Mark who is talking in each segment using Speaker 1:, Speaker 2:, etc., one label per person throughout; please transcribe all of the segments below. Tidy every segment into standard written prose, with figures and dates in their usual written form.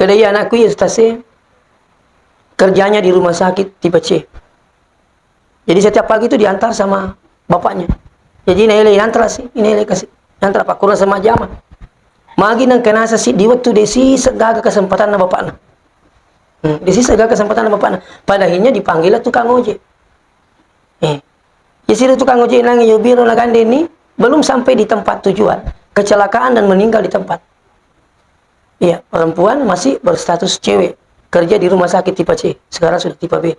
Speaker 1: Maka dia anakku ya Ustaz, kerjanya di rumah sakit tipe C. Jadi setiap pagi itu diantar sama bapaknya. Jadi ini antar sih, ini kasih antar pak kurang sama jama. Magi nang kena sih di waktu desi segaga kesempatan na bapakna. Desi segaga kesempatan na bapakna. Padahinya dipanggil tukang ojek. Ya si tukang ojek nang yo biro na gandeni belum sampai di tempat tujuan, kecelakaan dan meninggal di tempat. Iya, perempuan masih berstatus cewek, kerja di rumah sakit tipe C, sekarang sudah tipe B.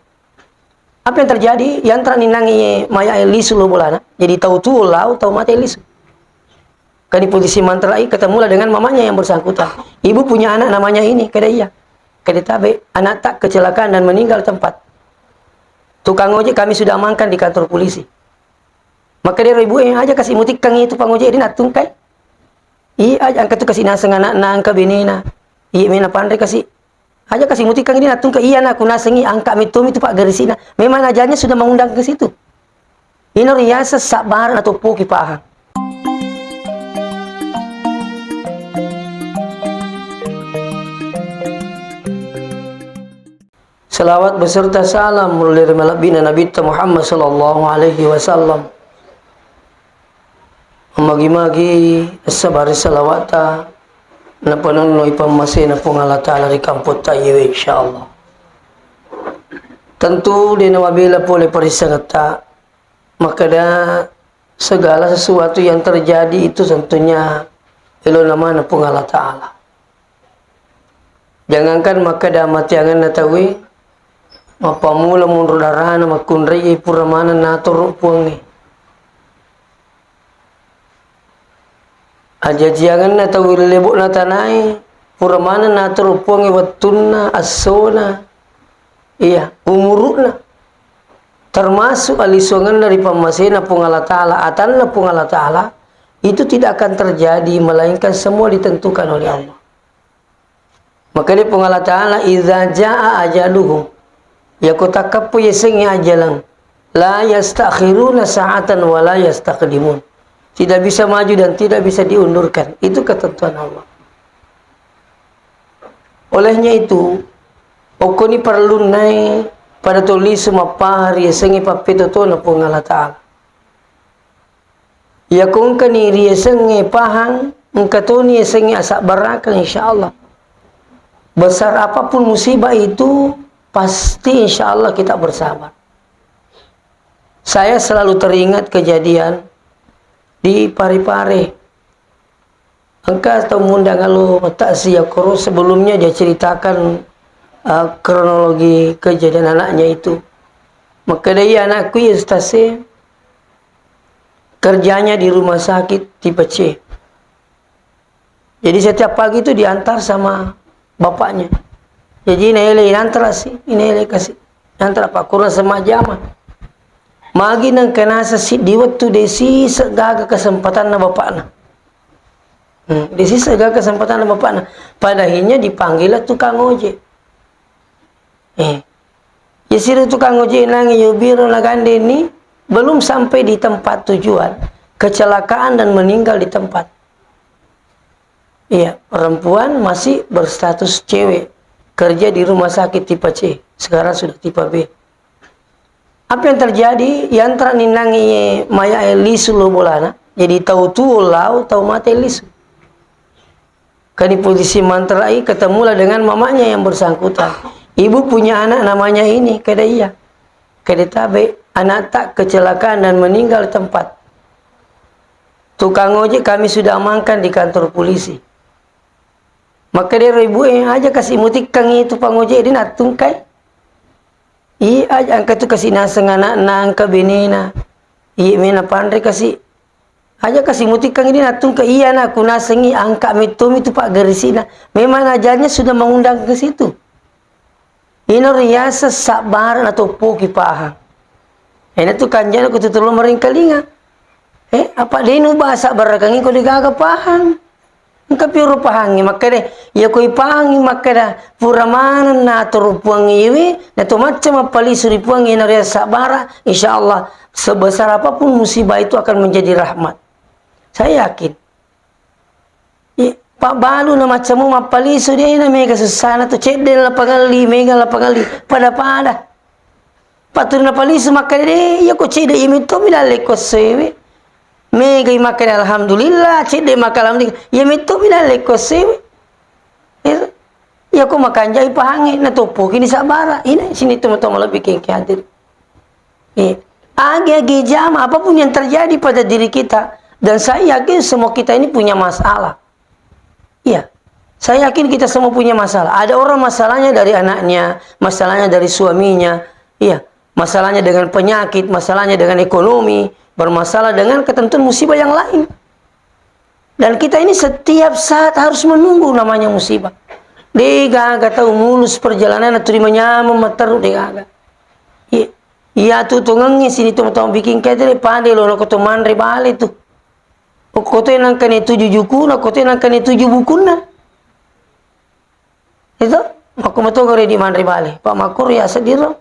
Speaker 1: Apa yang terjadi? Yang ninangi maya lisu lo bolana. Jadi tahu tuh lau tahu mati lisu. Kan di posisi manterai ketemulah dengan mamanya yang bersangkutan. Ibu punya anak namanya ini, kada iya. Kada tabe, anak tak kecelakaan dan meninggal tempat. Tukang ojek kami sudah amankan di kantor polisi. Maka dia ibu aja kasih mutik kang itu pangojek ini natung kai. Iya aja angkat tu kasih naseng anak nang ka benena. Iya mena pandai kasih aja kasih mutik kang ini natung ke iya nak aku nasengi angka mitum itu pak garisina. Memang ajarnya sudah mengundang ke situ. Ini riasa sabar atau poki pahang. Salawat beserta salam mulai malabina Nabi Muhammad sallallahu alaihi wasallam. Magi-magi sabar salawata na panonoy pamase na pong Allah Ta'ala di kampot tayo insyaallah. Tentu di nawabila pole parisangata makada segala sesuatu yang terjadi itu tentunya ilo nama na pong Allah Ta'ala. Jangankan makada matiangan na tawi mapamula mundur darana makunri puramana na turupungi. Aja jangan na tahu lebok na tanai puramana na terupungi watuna asona iya umuruna termasuk alisongan dari pemasena pengala ta'ala atanna pengala ta'ala itu tidak akan terjadi melainkan semua ditentukan oleh Allah. Maka di pengala ta'ala idza jaa ajaluhum yakutakapu yasengi ajalan la yastakhiruna sa'atan wa la yastaqdimun. Tidak bisa maju dan tidak bisa diundurkan. Itu ketentuan Allah. Olehnya itu, okoni perlu naik pada tulis semua pahari sengi papito to na pong Allah Ta'ala. Ya kung kaniri sengi pahang, engkatoni sengi asak barakang insyaallah. Besar apapun musibah itu, pasti insyaallah kita bersabar. Saya selalu teringat kejadian di Parepare. Angka atau mundang kalau tak siakoro sebelumnya dia ceritakan kronologi kejadian anaknya itu. Maka dia anakku ya Ustaz, kerjanya di rumah sakit tipe C. Jadi setiap pagi itu diantar sama bapaknya. Jadi ini antar sih, ini kasih antar pak kurang sama jama. Magi nang kena sih di waktu desi segaga kesempatan na bapakna. Desi segaga kesempatan na bapakna. Padahinya dipanggil tukang ojek. Ya si tukang ojek nang yo biro na gandeni belum sampai di tempat tujuan, kecelakaan dan meninggal di tempat. Iya, perempuan masih berstatus cewek, kerja di rumah sakit tipe C, sekarang sudah tipe B. Apa yang terjadi? Yang ninangi maya lisu lo bolana. Jadi tahu tuh lau tahu mati lisu. Kan di posisi manterai ketemulah dengan mamanya yang bersangkutan. Ibu punya anak namanya ini, kada iya. Kada tabe, anak tak kecelakaan dan meninggal di tempat. Tukang ojek kami sudah amankan di kantor polisi. Maka dia ibu aja kasih mutik kang itu pangojek dia natung kai. Iya aja angkat tu kasih naseng anak nang ka benena. Iya mena pandai kasih aja kasih mutik kang ini natung ke iya nak aku nasengi angka mitum itu pak garisina. Memang ajarnya sudah mengundang ke situ. Ini riasa sabar atau poki pahang. Ini tu kanjana aku tutulung mering kalinga. Apa dia nu bahasa barakangi ko digaga pahang. Engkau piru pahangi makanya ya koi pahangi makanya puramana na turupuang iwi na tu macam apa li suripuang ina ria sabara insyaallah sebesar apapun musibah itu akan menjadi rahmat. Saya yakin. Pak balu na macam mapaliso dia na mega susana tu cedel la pagali mega la pagali pada patur na paliso makade ya ko cede imi to milale ko sewe mega makade alhamdulillah cede makalam di ya mito milale ko sewe ya ko makanjai pahangi na topo kini sabara ini sini teman-teman lebih hadir agi jam apapun yang terjadi pada diri kita dan saya yakin semua kita ini punya masalah. Iya, saya yakin kita semua punya masalah. Ada orang masalahnya dari anaknya, masalahnya dari suaminya, iya, masalahnya dengan penyakit, masalahnya dengan ekonomi, bermasalah dengan ketentuan musibah yang lain. Dan kita ini setiap saat harus menunggu namanya musibah. Dia gak tahu mulus perjalanan atau dimana memeteru dia gak. Iya tuh tungangnya sini tuh bikin kayak pandai loh nak teman ribale tuh. Kote nang kani 7 jukuna, kote nang kani 7 bukuna. Itu, aku mato gore di mandri bale. Pak Makur ya sediro.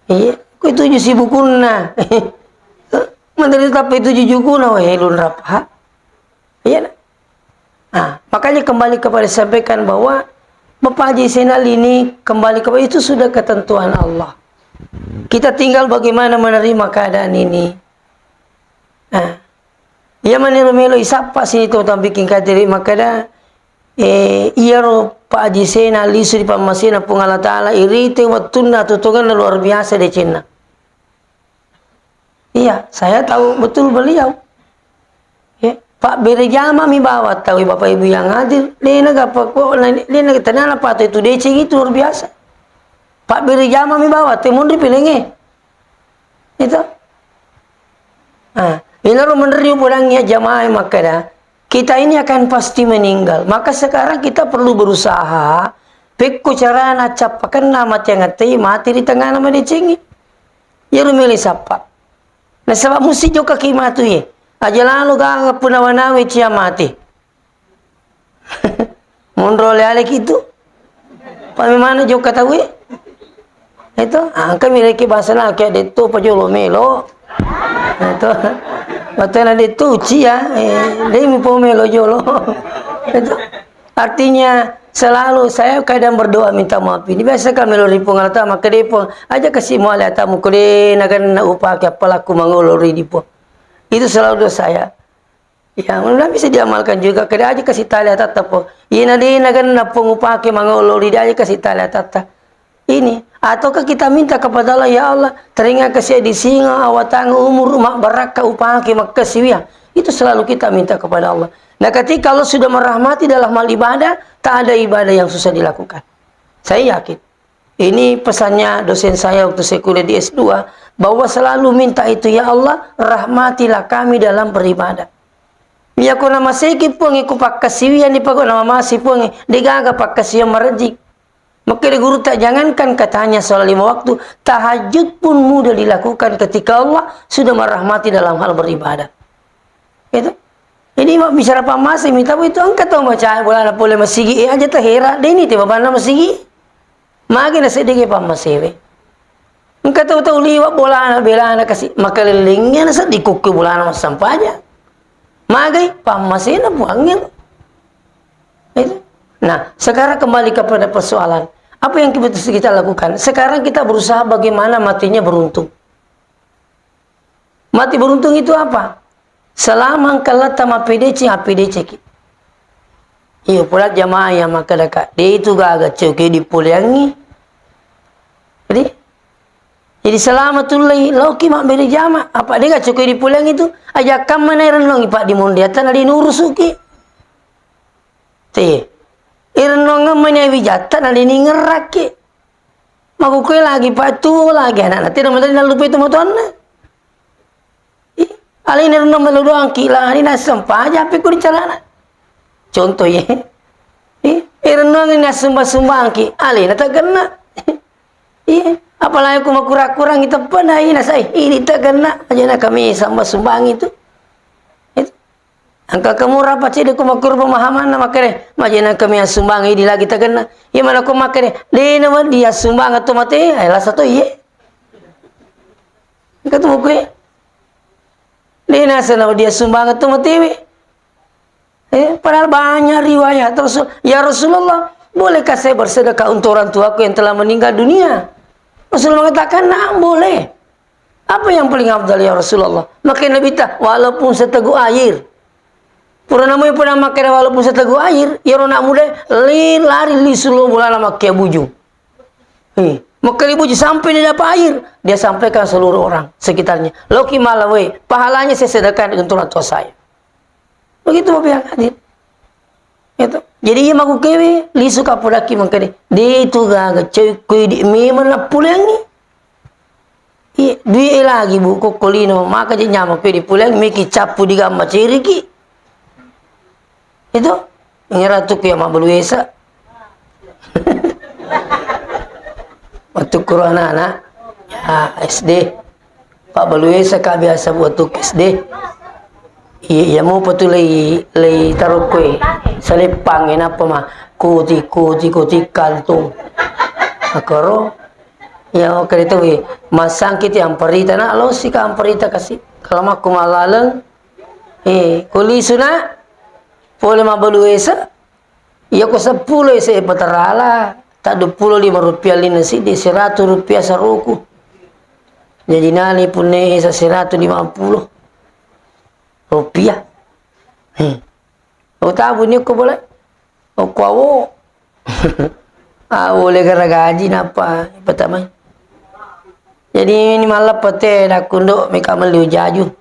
Speaker 1: Iya, ku 7 si bukuna. Mandiri tapi 7 jukuna, wah lun rapha. Iya. Nah, makanya kembali kepada sampaikan bahwa Bapak Haji Zainal ini kembali kepada itu sudah ketentuan Allah. Kita tinggal bagaimana menerima keadaan ini. Nah, ia meniru-melo isapa sini tu tam bikin kadiri makada iya ro Pak Haji Zainal lisu di pamasina pung Allah Ta'ala irite wattunna tutungan luar biasa di Cina. Iya, saya tahu betul beliau. Pak Berjama mi bawa tahu Bapak Ibu yang hadir. Lena gapa kok lena tanah apa itu DC itu luar biasa. Pak Berjama mi bawa temun di pilenge. Itu. Inaru menerima pulangnya jamaah makanya kita ini akan pasti meninggal. Maka sekarang kita perlu berusaha pekku cara nacapakan nama cengati mati di tengah nama dicengi. Ya rumeli sapa. Nah sebab mesti juga kimatu ye. Aja lalu gak punawanawi cia mati. Munrol alik itu. Pamimana juga tahu ye. Itu kami lagi bahasa nak kayak itu pajolo melo. Itu Batana de tuci ya, demi pomelo jolo. Itu artinya selalu saya kadang berdoa minta maaf. Ini biasa kami lori pengalata maka depo aja kasih muala tamu kode nagan na upake pelaku mangolori dipo. Itu selalu doa saya. Ya, mudah bisa diamalkan juga. Kada aja kasih tali tetap. Ina de nagan na pengupake mangolori dia aja kasih tali tetap. Ini ataukah kita minta kepada Allah, ya Allah teringat kasih di singa awatang umur mak baraka upaki mak kasiwia. Itu selalu kita minta kepada Allah. Nah ketika Allah sudah merahmati dalam hal ibadah, tak ada ibadah yang susah dilakukan. Saya yakin ini pesannya dosen saya waktu saya kuliah di S2 bahwa selalu minta itu, ya Allah rahmatilah kami dalam beribadah. Ya ko nama sekit pun iku pak kasiwia ni pag nama masih pun digaga pak kasiwia merejik. Maka guru tak jangankan katanya soal 5 waktu, tahajud pun mudah dilakukan ketika Allah sudah merahmati dalam hal beribadah. Itu. Ini mak bicara apa masih minta itu angkat tahu baca bulan boleh masigi aja terhera deni tiba bana masigi. Magi na sedikit pa masih. Angkat tahu liwat bola anak bela anak kasih maka lelingnya nasa dikuku bola anak sampahnya. Magi pa masih na buangnya. Itu. Nah, sekarang kembali kepada persoalan. Apa yang kita lakukan? Sekarang kita berusaha bagaimana matinya beruntung. Mati beruntung itu apa? Selama kalata mapideci apideci. Iya pula jamaah yang maka dekat. Dia itu agak cukai dipuliangi. Jadi selamatullah lauki mak beri jamaah. Apa dia gak cukai dipuliangi itu? Ajak kamana renong pak di mundiatan ada nurusuki. Tih. Irnong menyewi jatan ada ini ngeraki. Makukui lagi patu lagi anak-anak tidak menteri nak lupa itu motornya. Alin irnong melu doang kila ini nasempah aja api ku dicarana. Contoh ya. Irnong ini sumbang ki alin tak kena. Apalagi aku mau kurang-kurang kita pernah ini saya ini tak kena aja kami sambah sumbang itu. Angka kamu rapat sih aku makur pemahaman nama kere majena kami yang sumbang ini lagi tak kena ya mana aku makere dia nama dia sumbang atau mati ayolah satu iya ketemu kue dia nasa nama dia sumbang atau mati Padahal banyak riwayat Rasul. Ya Rasulullah, bolehkah saya bersedekah untuk orang tuaku yang telah meninggal dunia? Rasul mengatakan, nah boleh. Apa yang paling afdal ya Rasulullah? Maka Nabi tak, walaupun seteguk air. Pura namanya pernah makan walaupun seteguk air, ya orang nak muda lari li suluh bulan makan bujung. Maka buju sampai dia dapat air, dia sampaikan seluruh orang sekitarnya. Loki malawe, pahalanya saya sedekahkan untuk orang tua saya. Begitu Bapak yang hadir. Itu. Jadi ia maku kewe, li suka pulaki mengkari. Dia itu gaga cewek kue di memang nak pulang ni. Dua lagi bu kokolino, maka dia nyama kue di pulang, miki capu di gambar ceriki. Itu ngira tu kaya mabeluesa. Waktu Quran anak SD Pak Beluesa kak biasa buat tu SD. Iya mau patu lay taruh kue selepang apa mah kuti kantung akaro ya kereta we masang kita yang perita nak lo si ka perita kasih kalau mak kumalaleng kuli suna boleh mah Beluesa ya ko 10 saya patarala tak 25 rupiah lina si di 100 rupiah saruku. Jadi nani pun sa 150 rupiah. O tahu ni ko boleh. O kwawo. Boleh gara gaji napa pertama. Jadi ini malah pete dak kunduk mereka meliu jaju.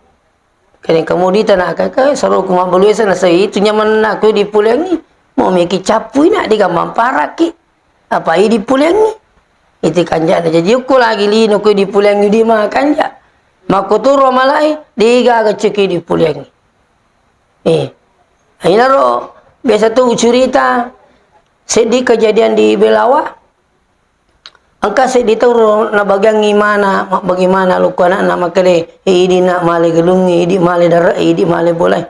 Speaker 1: Kene kamu di tanah kakak saruku mah Beluesa na sai itu nyaman nak di pulang ni. Mau meki capu nak di gamam paraki. Apa ini pulang ni? Itu kanja jadi aku lagi li no di pulang ni di mah kanja. Mako turu malai diga geceki di pulang ni. Aina ro biasa tu cerita sedih kejadian di Belawa. Angka sedih tahu na bagang gimana bagaimana lu kana nama kale ini nak male gelungi ini male darah ini male boleh.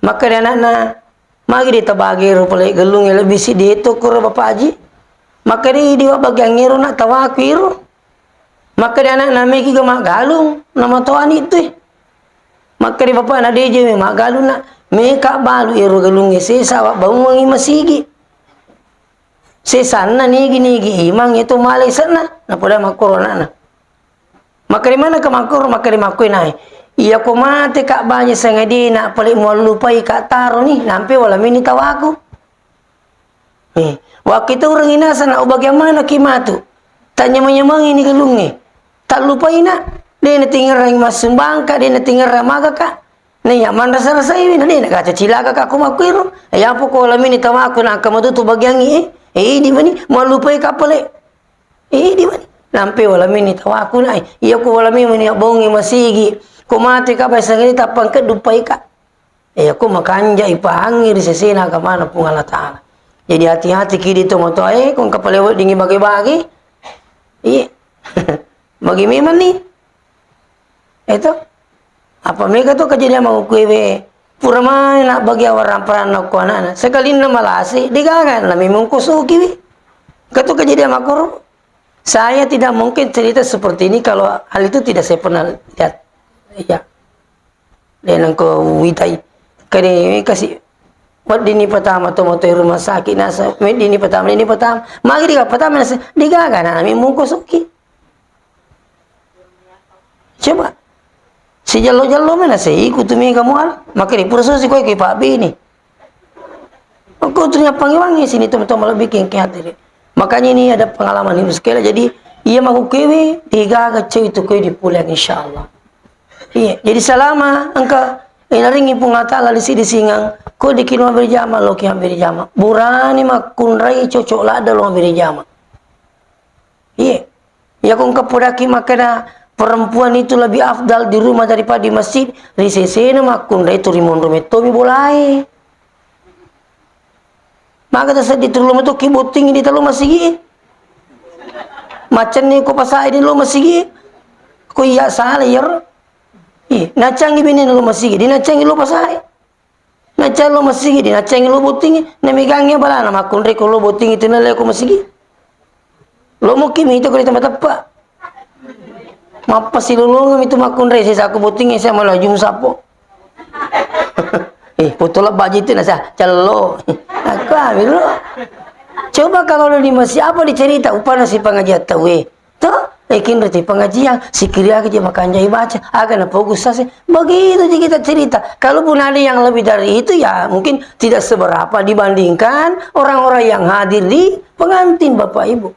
Speaker 1: Maka dia anak magi ditabagi ro pale gelungi lebih si itu kur Bapak Haji. Maka dia bagang ngiro nak tawakir. Maka dia anak nami ki mak galung nama tuan itu. Maka dia Bapak nak dia je mak galung nak meka balu iro gelungi sesa bau wangi masigi. Sesana nigi imang itu malai sana na pada makoro na. Maka di mana ke makoro maka di makoi nai. Iya ko mate kak banyak sengadi nak paling mau lupai kak taro ni nampi wala mini tawaku. Waktu itu orang inasa nak bagaimana kimatu. Tanya menyemang ini gelungi. Tak lupai nak. Dia nak tinggal orang masumbang kak dia nak tinggal ramaga kak. Nih aman rasa ini nak kaca cilaka kak aku makuiru. Ya apa ko wala mini tawaku nak kamu tu bagian ini. Di mana mau lupai kapal di mana nampi wala mini tawa aku nai iya ko wala mini bongi masigi ko mati ka basa ngini tapang ke dupai ka aku makanja ipahangi di sesena ka mana pun Allah Taala. Jadi hati-hati kidi to moto kung kapal lewat dingi bagi-bagi bagi memang ni itu apa mereka tu kejadian mau kuwe pura nak bagi orang peranak ko anak sekali na malasi digagan lami mungkusuki wi katu kejadian makor. Saya tidak mungkin cerita seperti ini kalau hal itu tidak saya pernah lihat ya dan ko witai kani kasih buat dini pertama tu motor rumah sakit nasa dini pertama magi diga pertama nasa digagan lami mungkusuki coba si jalo-jalo mana sih ikut tumi kamu al maka di pura sosi kau ke Pak B ini aku ternyata panggil sini teman-teman malah bikin hati. Makanya ini ada pengalaman ini sekali jadi ia mau kewe tiga kecil itu kue di pulang insyaallah. Iya jadi selama engkau ringi pungata lalu si disingang kau dikinwa berjama lo kiam berjama burani makun rai cocok lah ada lo berjama. Iya ya kau kepodaki makana perempuan itu lebih afdal di rumah daripada di masjid. Risesena makun rai turimon rumetomi bolai. Maka tasad di tulung itu kibuting di telu masigi. Macan ni ko pasai di lu masigi. Ko iya salah yer. Nacang ibini lu masigi, di nacang lu pasai. Nacang lu masigi, di nacang lu buting, namigangnya bala nama kunre ko lu buting itu nale ko masigi. Lu mo kimi itu ko di tempat apa? Mapa silulungam itu makun resi aku buting saya malah jum sapo. Putulap baju itu nasa celo. Aku ambil lo. Coba kalau lo di masjid apa dicerita upana si pengajian tahu toh ikin reti pengajian si kiri aja makan jai baca akan fokus sih begitu aja kita cerita. Kalaupun ada yang lebih dari itu ya mungkin tidak seberapa dibandingkan orang-orang yang hadir di pengantin Bapak Ibu.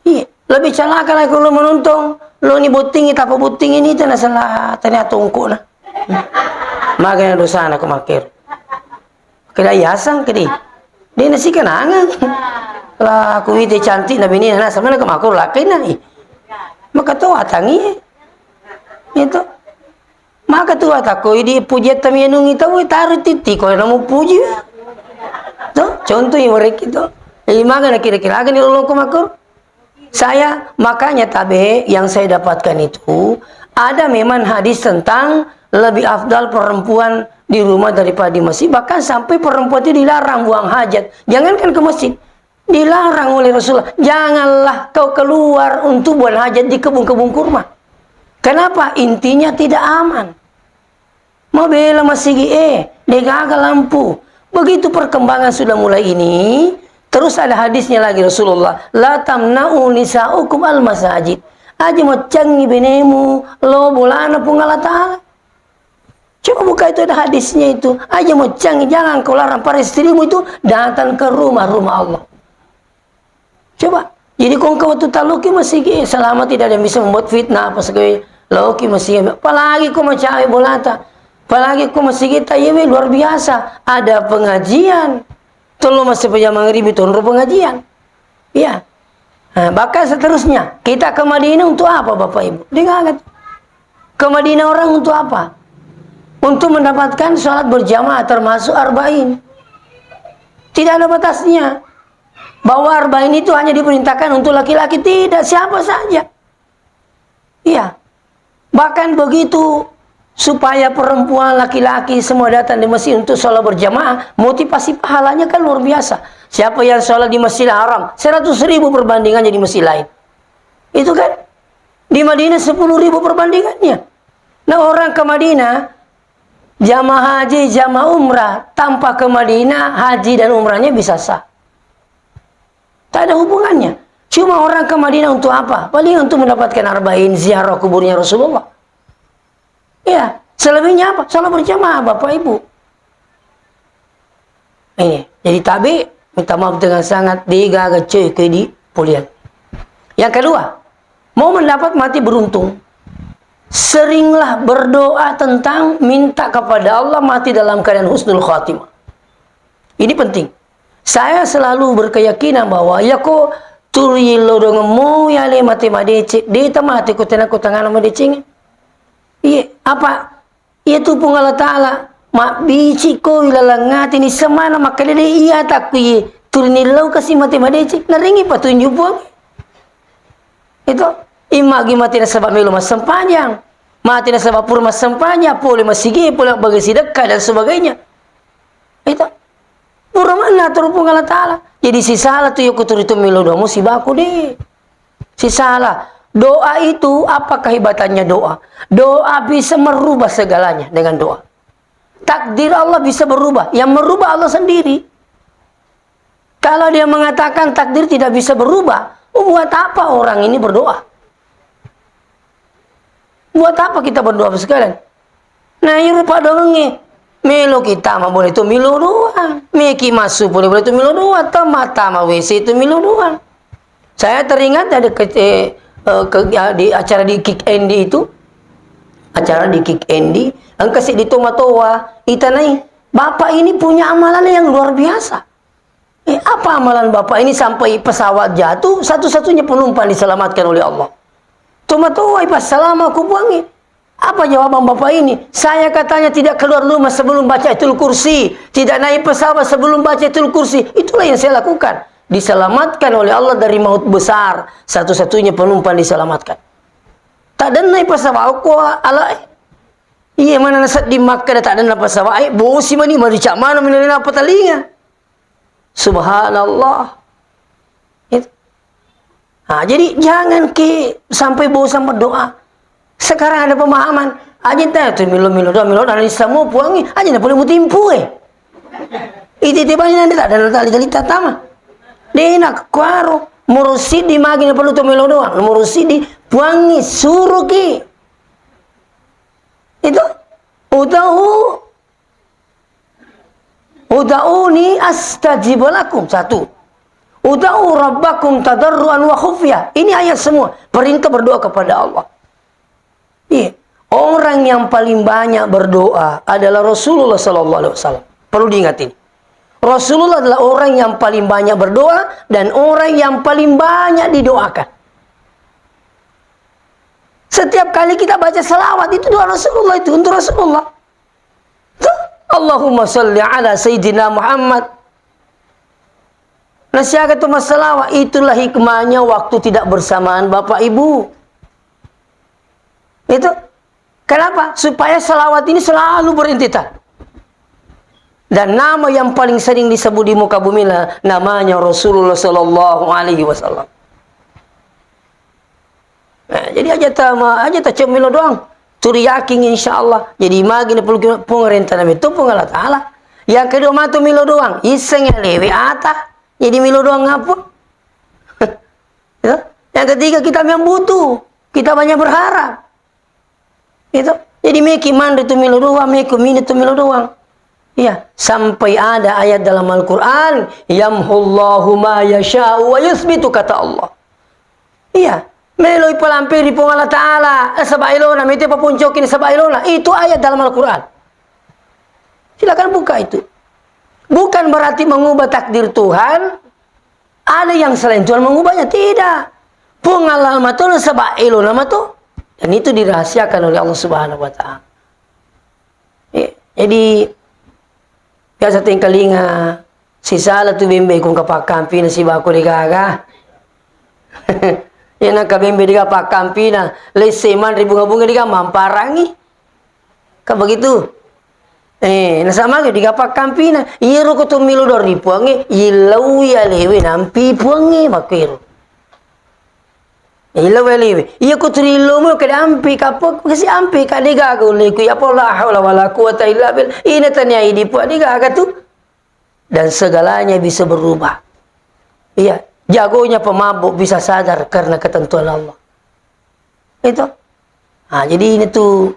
Speaker 1: Iya, lebih celaka lah kalau menuntung lo ni buting itu apa buting ini itu salah ternyata tungku nah. Makanya dosa anak kemakir. Kena yasang kedi. Dia nasi kenangan. Lah aku itu cantik nabi ini nah sama nak kemakir laki nih. Maka tu atangi itu. Maka tu ataku ini puji tamianung itu taruh titik kalau mau puji. Tuh contoh yang mereka itu. Makanya kira-kira akan dilolong kemakir. Saya makanya tabe yang saya dapatkan itu ada memang hadis tentang lebih afdal perempuan di rumah daripada di masjid, bahkan sampai perempuan itu dilarang buang hajat. Jangankan ke masjid, dilarang oleh Rasulullah. Janganlah kau keluar untuk buang hajat di kebun-kebun kurma. Kenapa? Intinya tidak aman. Mau bela masih degagal lampu. Begitu perkembangan sudah mulai ini. Terus ada hadisnya lagi Rasulullah, la tamna'u nisa'ukum al-masajid. Aja mau canggih benemu, lo bolana pun Allah Ta'ala. Coba buka itu ada hadisnya itu. Aja mau canggih, jangan kau larang para istrimu itu datang ke rumah-rumah Allah. Coba. Jadi kau waktu taluki masih selama tidak ada yang bisa membuat fitnah apa segala. Loki masih, apalagi kau mencari bolata. Apalagi kau masih kita luar biasa. Ada pengajian. Tolong masih punya mengharibi turun pengajian. Ya. Nah, bahkan seterusnya. Kita ke Madinah untuk apa Bapak Ibu? Dengar. Ke Madinah orang untuk apa? Untuk mendapatkan sholat berjamaah termasuk arba'in. Tidak ada batasnya. Bahwa arba'in itu hanya diperintahkan untuk laki-laki. Tidak, siapa saja. Iya. Bahkan begitu supaya perempuan, laki-laki semua datang di masjid untuk sholat berjamaah, motivasi pahalanya kan luar biasa. Siapa yang sholat di Masjidil Haram 100.000 perbandingannya di masjid lain. Itu kan di Madinah 10.000 perbandingannya. Nah orang ke Madinah jamaah haji, jamaah umrah, tanpa ke Madinah haji dan umrahnya bisa sah. Tak ada hubungannya. Cuma orang ke Madinah untuk apa? Paling untuk mendapatkan arba'in, ziarah kuburnya Rasulullah. Ya, selebihnya apa? Salat berjamaah Bapak Ibu. Ini, jadi tabi minta maaf dengan sangat digaga cuy ke di pulian. Yang kedua, mau mendapat mati beruntung, seringlah berdoa tentang minta kepada Allah mati dalam keadaan husnul khatimah. Ini penting. Saya selalu berkeyakinan bahwa ya kok turi lo dong mau ya le mati madecik, di temati ku tenang ku tangan madecing. Iya, apa? Itu pun Allah Ta'ala. Mak bici ko ilalangati ni semana makalele iya tak kuyi. Turnilaw kasi mati-madici. Naringi patunjuk po. Ito. Imagi mati na sabab may lumas sempanyang. Mati na sabab puro mas sempanya. Puli masigi, puli bagai sidakka dan sebagainya. Ito. Puro man natur pun Allah Ta'ala. Jadi si salah tu yung kutur itu milo domo si baku deh. Si salah. Doa itu, apa kehebatannya doa? Doa bisa merubah segalanya dengan doa. Takdir Allah bisa berubah. Yang merubah Allah sendiri. Kalau dia mengatakan takdir tidak bisa berubah, buat apa orang ini berdoa? Buat apa kita berdoa sekalian? Nah, ini pada mengi. Milo kita mah boleh itu milo doang. Meki masuk boleh itu milo doang. Mata mah WC itu milo doang. Saya teringat ada di acara di Kick Andy itu, acara di Kick Andy, ang kasi di Tomatoa, itanay, Bapak ini punya amalan yang luar biasa. Apa amalan Bapak ini sampai pesawat jatuh, satu-satunya penumpang diselamatkan oleh Allah. Tomatoa, selama aku buangi. Apa jawaban Bapak ini? Saya katanya tidak keluar rumah sebelum baca Ayatul Kursi, tidak naik pesawat sebelum baca Ayatul Kursi. Itulah yang saya lakukan. Diselamatkan oleh Allah dari maut besar. Satu-satunya penumpang diselamatkan. Tak ada naik pesawat aku ala. Iya mana nasat di Makkah tak ada pesawat. Bosi mani mari cak mana menilai apa telinga. Subhanallah. Itu. Nah, jadi jangan sampai bosan berdoa. Sekarang ada pemahaman Aja tanya tu milo dan semua puangi aja nak boleh mutimpu Iti bani nanti tak ada talita tama. Dia nak kuaro murusidi magi na perlu tu milo doang. Murusidi puangi suruh ki. Itu Uda'uni astajib lakum. Satu. Uda'u rabbakum tadarruan wa khufyah. Ini ayat semua. Perintah berdoa kepada Allah. Iya. Orang yang paling banyak berdoa adalah Rasulullah SAW. Perlu diingat ini. Rasulullah adalah orang yang paling banyak berdoa dan orang yang paling banyak didoakan. Setiap kali kita baca salawat itu doa Rasulullah, itu untuk Rasulullah. Allahumma salli ala Sayyidina Muhammad. Nasihat masalah itulah hikmahnya waktu tidak bersamaan Bapak Ibu. Itu kenapa? Supaya salawat ini selalu berintitan. Dan nama yang paling sering disebut di muka bumi lah namanya Rasulullah Sallallahu Alaihi Wasallam. Nah, jadi aja tak cemilo doang. Turi yakin insya Allah. Jadi magi ni perlu pengerintah itu pun Allah Taala. Yang kedua matu milo doang. Iseng yang lewe ata. Jadi milo doang apa? Ya? Yang ketiga kita memang butuh. Kita banyak berharap. Itu. Jadi meki mandi tu milo doang, meki mini tu milo doang. Iya, sampai ada ayat dalam Al-Qur'an, yamhullahu ma yasha'u wa yuthbitu kata Allah. Iya, meloi palampir di Allah Ta'ala, sabailona, mete papuncokin sabailona. Itu ayat dalam Al-Qur'an. Silakan buka itu. Bukan berarti mengubah takdir Tuhan. Ada yang selain Tuhan mengubahnya, tidak. Pengalaman itu sabailona itu. Dan itu dirahasiakan oleh Allah Subhanahu wa Ta'ala. Jadi biasa tinggal ingat si salah tu bimbe kung kapakampi na si bako di gaga. Yan ang kabimbe di kapakampi na leseman bunga-bunga di ka mamparangi. Kabegitu. Nasama di kapakampi na iro ko tumilo do ripuangi ilaw ya lewe nampi puangi makiro. Ilaw ya lewe. Iya ko trilo mo kada ampi kapok kasi ampi kada gago leku ya pola haula wala quwata illa billah. Ini tanya idi pu gaga tu. Dan segalanya bisa berubah. Iya, jagonya pemabuk bisa sadar karena ketentuan Allah. Itu. Nah, jadi ini tuh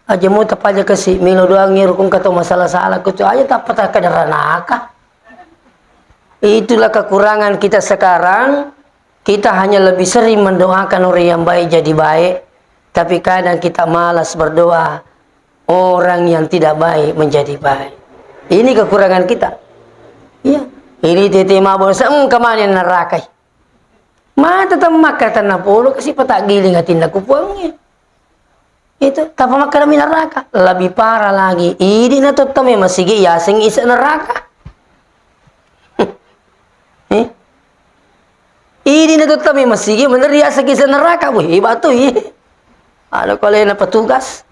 Speaker 1: aja mau aja kasih milo doang ngirukum kata masalah salah kutu aja tak patah kadaranaka. Itulah kekurangan kita sekarang. Kita hanya lebih sering mendoakan orang yang baik jadi baik. Tapi kadang kita malas berdoa orang yang tidak baik menjadi baik. Ini kekurangan kita. Iya. Ini tete mabon sa kemana neraka. Mata tamakatan na polo kasi patagiling atin na kupuangnya. Itu tapa makan neraka. Lebih parah lagi. Ini na totame masigi yasing isa neraka. Ini na totame masigi meneria sa kisa neraka. Wih, batu iya. Ano kalau na petugas?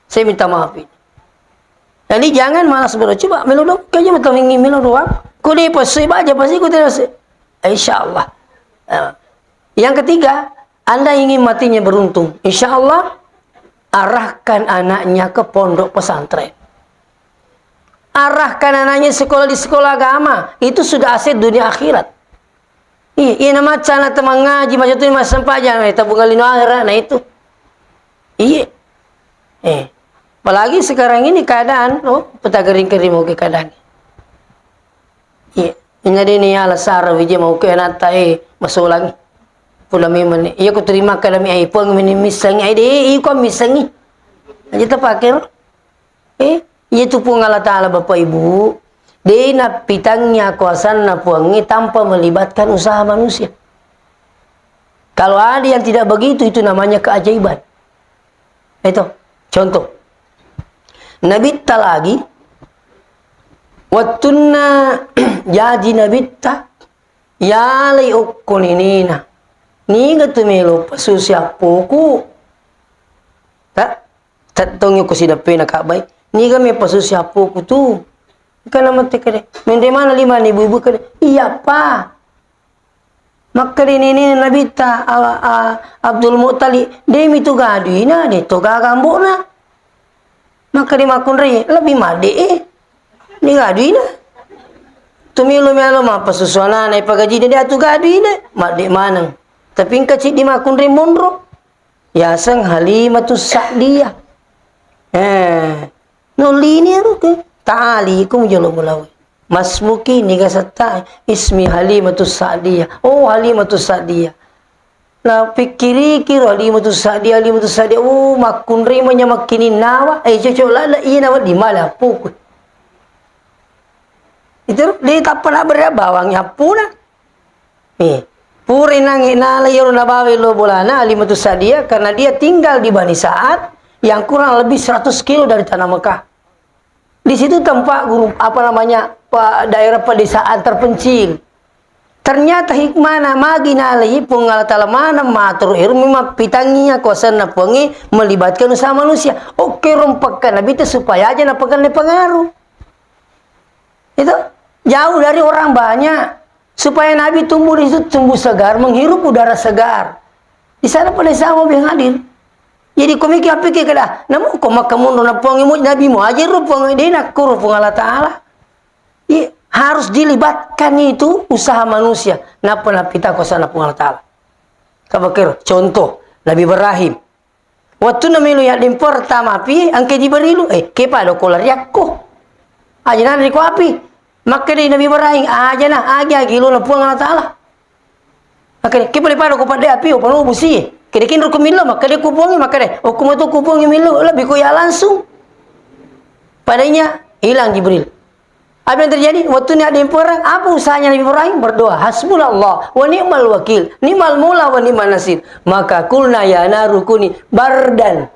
Speaker 1: Saya minta maaf ini. Jadi jangan malas berdoa. Coba melodok kayaknya macam ingin melodok. Kau ni pasti baca pasti kau terus. Insya Allah. Yang ketiga, Anda ingin matinya beruntung. Insya Allah arahkan anaknya ke pondok pesantren. Arahkan anaknya sekolah di sekolah agama. Itu sudah aset dunia akhirat. Iya nama cana teman ngaji macam tu mas sempajan. Tabungan lino akhirat. Nah itu. Iya. Apalagi sekarang ini keadaan, peta kering-kering mau ke keadaan. Iya, ini ada ni alasar wije mau ke nata masuk lagi. Pula memang, iya aku terima kalau mi pun mini misangi, iya kau misangi. Aja terpakir. Iya tu pun Allah Taala Bapak Ibu. Dia nak pitangnya kuasaan na puangi tanpa melibatkan usaha manusia. Kalau ada yang tidak begitu, itu namanya keajaiban. Itu contoh. Nabi ta lagi wattunna jadi nabi ta yalai ukkuninina niga tumelo pasusiapoku ta tatongyo ko sidapena kabay niga me pasusiapoku tu kana mate kade mende mana 5.000 ibu kade iya pa Maka ini Nabi ta Abdul Muttalib demi tu gaduina de to gagambona. Maka di makun re lebih made ni gaduina. Tumilo melo ma pasusuana na ipagaji de atu gaduina made manang. Tapi kecil di makun re monro. Ya sang Halimatus Sa'diyah. No linear ke taali kum jolo mulawi. Masmuki niga satta ismi Halimatus Sa'diyah. Oh Halimatus Sa'diyah. Nah pikiri kiro Halimatus Sa'diyah. Oh makun rimanya makini nawa. Cocok lah iya nawa di mana pukul. Itu dia tak pernah berada bawangnya puna. Puri nangi nala yoro nabawe lo bolana Halimatus Sa'diyah karena dia tinggal di Bani Sa'ad yang kurang lebih 100 kilo dari tanah Mekah. Di situ tempat guru daerah pedesaan terpencil. Ternyata hikmana magi nalai pungal talamana matur irmi pitanginya kosan napungi melibatkan usaha manusia. Oke rompakkan nabi itu supaya aja napakan pengaruh. Itu jauh dari orang banyak supaya nabi tumbuh di situ tumbuh segar menghirup udara segar. Di sana pedesaan mau yang hadir. Jadi komiki apa kedah? Namun kamu napungi mu nabi mu aja rupang dia nak kurupang Allah Taala. Harus dilibatkan itu usaha manusia. Napa napita kosan napung Allah Ta'ala. Kabakir, contoh, Nabi Ibrahim. Waktu namilu yadim pertama api, angke diberilu, kepa do kolar yakko. Aja nana riko api. Maka di Nabi Ibrahim, aja nah, aja gilu napung Allah Ta'ala. Maka kepa lepa do kopada api, opano busi. Kedekin rukumilo, maka dia kupungi, maka dia, hukum itu kupungi milu, lebih kuya langsung. Padanya, hilang Jibril. Apa yang terjadi? Waktu ni ada yang perang, apa usahanya Nabi Ibrahim? Berdoa, hasbunallah wa ni'mal wakil, ni'mal mula wa ni'mal nasir. Maka kulna ya narukuni bardan.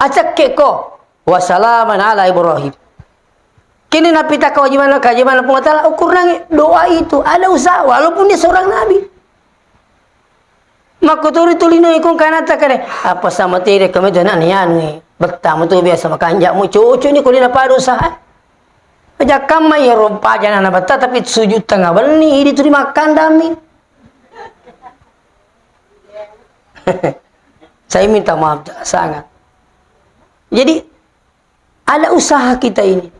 Speaker 1: Acak keko wassalaman ala Ibrahim. Kini napita kewajiban Allah ukur nangi doa itu ada usaha walaupun dia seorang nabi. Maka turi tulino ikon kanata kare apa sama tere kami dana nian betah tu biasa makan jamu cucu ni kulina pada usaha. Aja kama ya rompa jangan anak bata tapi sujud tengah beni ini tu dimakan dami. Saya minta maaf sangat. Jadi ada usaha kita ini.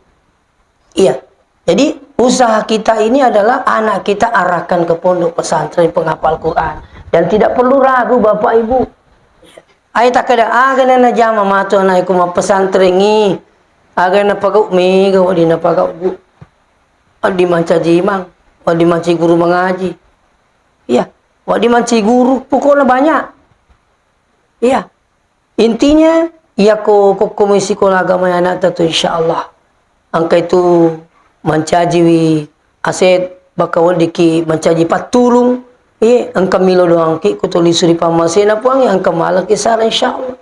Speaker 1: Iya. Jadi usaha kita ini adalah anak kita arahkan ke pondok pesantren penghafal Quran dan tidak perlu ragu Bapak Ibu. Ayat tak ada agana jama matu anak iku pesantren ni. Agar napagaw mi gawa di napagaw bu. Di manca jimang, di manci guru mengaji. Iya, di manci guru pokoknya banyak. Iya. Intinya ya ko komisi ko agama anak tu insyaallah. Angka itu mancaji wi aset bakawal diki mancaji patulung. Angka milo doang ki ko tulis suri pamasena puang angka malaki sara insyaallah.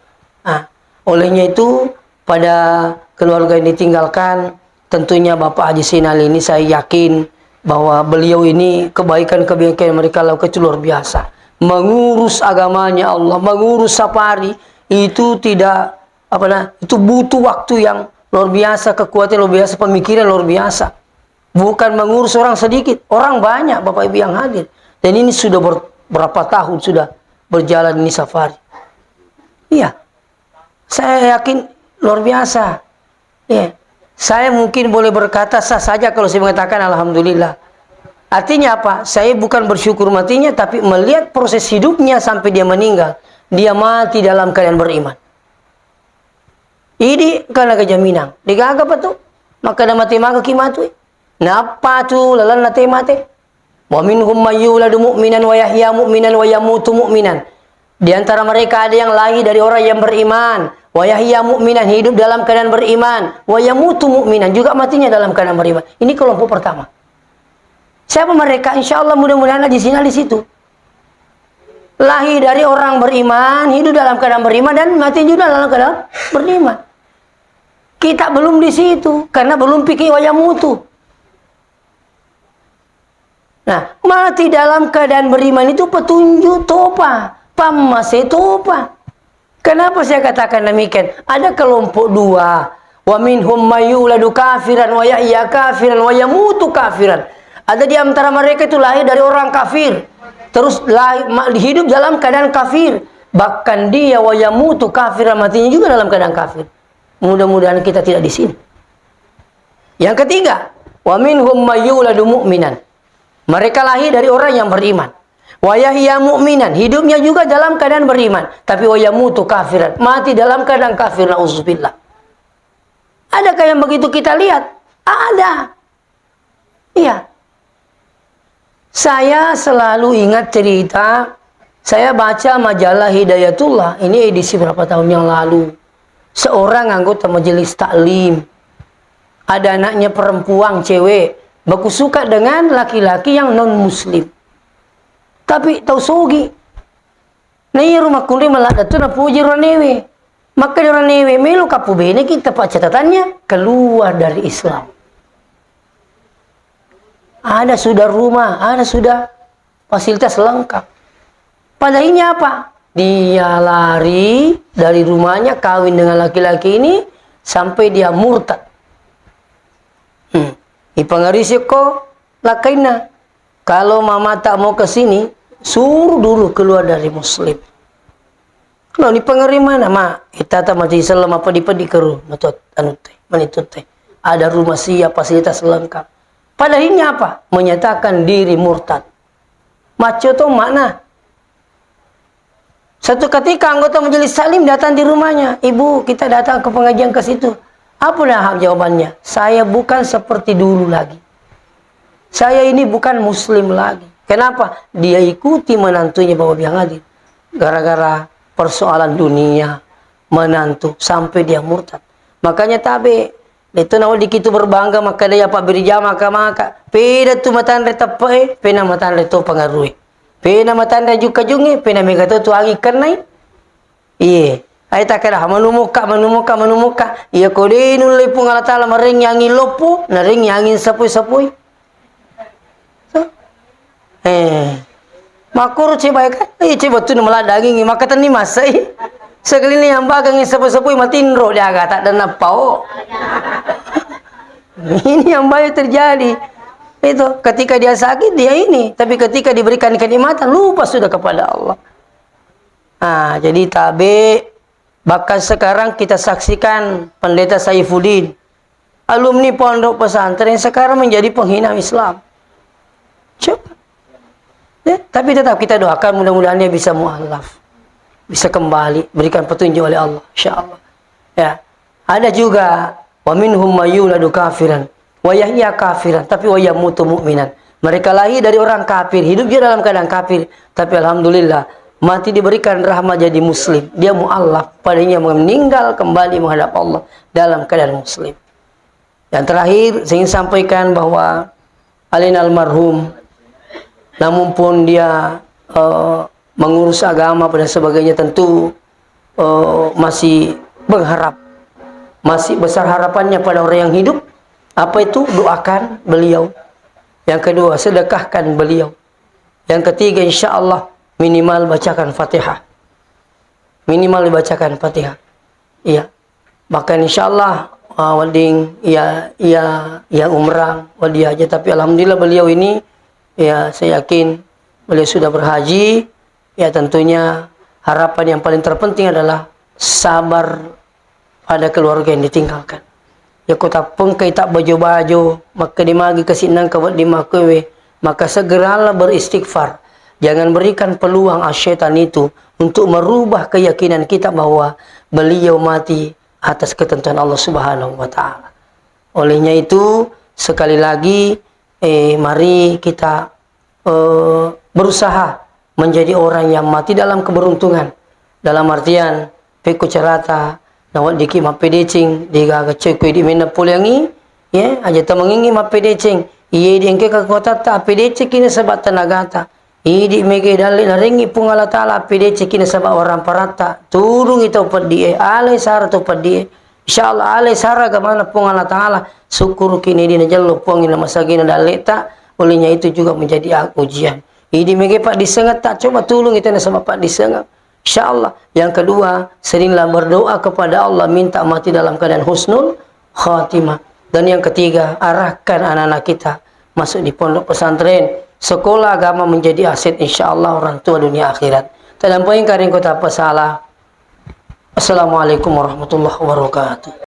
Speaker 1: Olehnya itu pada keluarga yang ditinggalkan, tentunya Bapak Haji Sinal ini saya yakin bahwa beliau ini kebaikan-kebaikan mereka lakukan itu luar biasa. Mengurus agamanya Allah, mengurus safari itu tidak itu butuh waktu yang luar biasa, kekuatan luar biasa, pemikiran luar biasa. Bukan mengurus orang sedikit, orang banyak Bapak Ibu yang hadir. Dan ini sudah berapa tahun sudah berjalan ini safari. Iya. Saya yakin luar biasa. Ya. Saya mungkin boleh berkata sah saja kalau saya mengatakan alhamdulillah. Artinya apa? Saya bukan bersyukur matinya, tapi melihat proses hidupnya sampai dia meninggal. Dia mati dalam keadaan beriman. Ini karena kejaminan. Digagap tu. Maka dah mati maka kimatu. Napa tu lalan nate mati. Wa minhum mayyuladu mu'minan wa yahya mu'minan wa yamutu mu'minan. Di antara mereka ada yang lahir dari orang yang beriman. Wa yahya mu'minan, hidup dalam keadaan beriman. Wa yamutu mu'minan, juga matinya dalam keadaan beriman. Ini kelompok pertama. Siapa mereka? Insya Allah mudah-mudahan di sini di situ. Lahir dari orang beriman, hidup dalam keadaan beriman dan mati juga dalam keadaan beriman. Kita belum di situ karena belum pikir wa yamutu. Nah, mati dalam keadaan beriman itu petunjuk topa, pamase topa. Kenapa saya katakan demikian? Ada kelompok dua. Wa minhum mayyuladu kafiran wa yahya kafiran wa yamutu kafiran. Ada di antara mereka itu lahir dari orang kafir, terus hidup dalam keadaan kafir, bahkan dia wa yamutu kafir, matinya juga dalam keadaan kafir. Mudah-mudahan kita tidak di sini. Yang ketiga, wa minhum mayyuladu mu'minan. Mereka lahir dari orang yang beriman. Wa yahya mu'minan, hidupnya juga dalam keadaan beriman, tapi wa yamutu kafiran, mati dalam keadaan kafir, nauzubillah. Adakah yang begitu kita lihat? Ada. Iya. Saya selalu ingat cerita, saya baca majalah Hidayatullah, ini edisi berapa tahun yang lalu. Seorang anggota majelis taklim, ada anaknya perempuan, cewek, baku suka dengan laki-laki yang non-muslim. Tapi tahu sogi. Nih rumah kundi malah datu na puji ronewe. Maka di ronewe melu kapu bene kita pak catatannya keluar dari Islam. Ada sudah rumah, ada sudah fasilitas lengkap. Padahalnya apa? Dia lari dari rumahnya, kawin dengan laki-laki ini sampai dia murtad. Ipangarisi ko lakaina. Kalau mama tak mau ke sini, suruh dulu keluar dari muslim. Kalau di pengerima nama kita tak mati Islam apa di keru metot anute manitute. Ada rumah siap, fasilitas lengkap. Padahalnya apa? Menyatakan diri murtad. Maco itu makna. Satu ketika anggota majelis taklim datang di rumahnya, ibu kita datang ke pengajian ke situ. Apa dah jawabannya? Saya bukan seperti dulu lagi. Saya ini bukan muslim lagi. Kenapa? Dia ikuti menantunya bawa dia hadir. Gara-gara persoalan dunia, menantu, sampai dia murtad. Makanya tabe, itu nawal dikitu berbangga, maka dia apa beri jama maka. Peda tu matan retapai, pena matan reto pengaruhi. Pena matan juga jungi, pena megato tu agi kenai. Iya. Ay takara manumuka. Iya kode nulai pung Allah Ta'ala maring yangin lopo, naring yangin sapui. Makuru cebay kan? Coba tu malah daging maka tani masai. Sekali ni yang bagang sapui matinro dia agak tak ada napau. Ini yang banyak terjadi. Itu ketika dia sakit dia ini, tapi ketika diberikan kenikmatan lupa sudah kepada Allah. Jadi tabe. Bahkan sekarang kita saksikan Pendeta Saifuddin, alumni pondok pesantren, sekarang menjadi penghina Islam. Coba. Tapi tetap kita doakan mudah-mudahan dia bisa mu'alaf, bisa kembali, berikan petunjuk oleh Allah, insyaallah. Ya. Ada juga wa minhum mayyuladu kafiran wa yahya kafiran, tapi wa yamutu mu'minan. Mereka lahir dari orang kafir, hidup dia dalam keadaan kafir, tapi alhamdulillah mati diberikan rahmat jadi muslim. Dia mu'alaf, padanya meninggal kembali menghadap Allah dalam keadaan muslim. Yang terakhir saya ingin sampaikan bahwa Alin almarhum, namun pun dia mengurus agama dan sebagainya, tentu masih berharap, masih besar harapannya pada orang yang hidup. Apa itu? Doakan beliau. Yang kedua, sedekahkan beliau. Yang ketiga, insya Allah minimal bacakan Fatihah. Minimal dibacakan Fatihah. Iya. Bahkan insya Allah wading ya umrah wadi aja, tapi alhamdulillah beliau ini ya saya yakin beliau sudah berhaji. Ya tentunya harapan yang paling terpenting adalah sabar pada keluarga yang ditinggalkan. Ya kota pengkai tak baju-baju, maka dimagi kesinang kawat dimakewe, maka segeralah beristighfar. Jangan berikan peluang asyaitan itu untuk merubah keyakinan kita bahwa beliau mati atas ketentuan Allah Subhanahu wa taala. Olehnya itu sekali lagi mari kita berusaha menjadi orang yang mati dalam keberuntungan. Dalam artian peku cerata nawat diki mapedecing diga kecekui di mena pulangi ya aja ta mengingi mapedecing iye di engke ka kota ta pedece kini sebab tenaga ta idi mege dalil naringi pung Allah taala pedece kini sebab orang parata turung itu pedie ale sar to pedie insyaallah ale sara gamana pung Allah taala syukur kini dina jallo pung ina masagina daleta. Olehnya itu juga menjadi ujian. Idi mege pak disengat tak coba tulung itu sebab pak disengat. InsyaAllah. Yang kedua, seringlah berdoa kepada Allah, minta mati dalam keadaan husnul khatimah. Dan yang ketiga, arahkan anak-anak kita masuk di pondok pesantren sekolah agama menjadi aset insya Allah orang tua dunia akhirat. Tadampoi karing kota pasalah. Assalamualaikum warahmatullahi wabarakatuh.